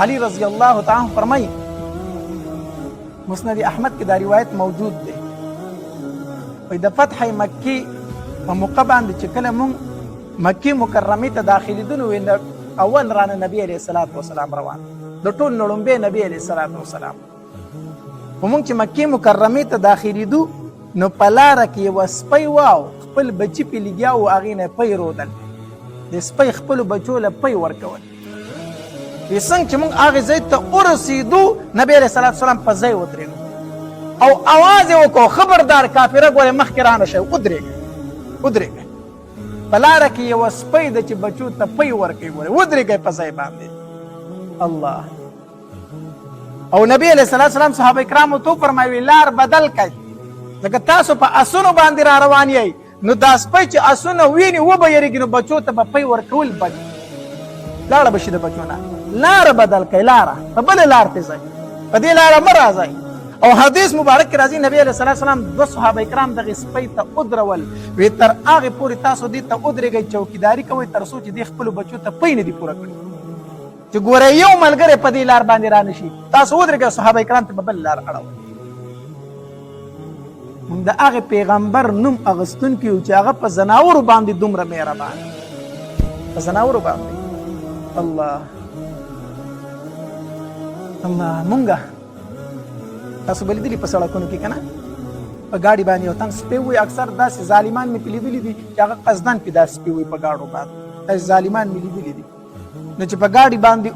علی رضی الله تعالی فرمایي مسند احمد کې دا روایت موجود دی وایي د فتح مکې په موقع باندې چې کله مونږ مکې مکرمې ته داخلېدو نو اول رانه نبی علیه الصلاة والسلام روان د ټول نه لومبی نبی علیه الصلاة والسلام خو مونږ چې مکې مکرمې ته داخلېدو نو په لاره کې یوه سپی واو خپل بچي پې لګیا و هغې نه پی رودل د سپی خپلو بچو له پی ورکول وی څنګه چې موږ هغې ځای ته ورسېدو نبی علیه صلات وسلام په ځای ودرېږو او اواز یې وکړو خبردار کافره ګورې مخکې رانه شئ ودرېږئ په لاره کې یوه سپی ده چې بچو ته پی ورکوي ګورې ودرېږئ په ځای باندې الله او نبی علیه صلات وسلام صحابه کرامو ته وفرمایي لار بدل کړئ لکه تاسو په اسونو باندې را روان یئ نو دا سپی چې اسونه ویني وبه یېرېږي نو بچو ته به پی ورکول بد لاړه به شي د بچو نه لاره بدل کړئ لاره په بلې لار ته ځئ په دې لاره مه راځئ او حدیث مبارک کې راځي نبی علیه صلات وسلام دوه صحابه کرام دغې سپی ته ودرول وی تر هغې پورې تاسو دې ته ودرېږئ چوکیداري کوئ تر څو چې دې خپلو بچو ته پی نه دي پوره کړي چې ګوره یو ملګری په دې لار باندې رانه شي تاسو ودرېږئ صحابه کرام ته به بل لار اړوئ موږ د هغې پیغمبر نوم اخیستونکي یو چې هغه په ځناورو باندې دومره مهربان په ځناورو باندې الله مونږه تاسو به لیدلي په سړکونو کې که نه په ګاډي باندې یو تن سپی وي اکثر داسې ظالمان مې پې لیدلي دي چې هغه قصدن پې داسې سپی وي په ګاډو باندې داسې ظالمان مې لیدلي دي نو چې په ګاډي باندې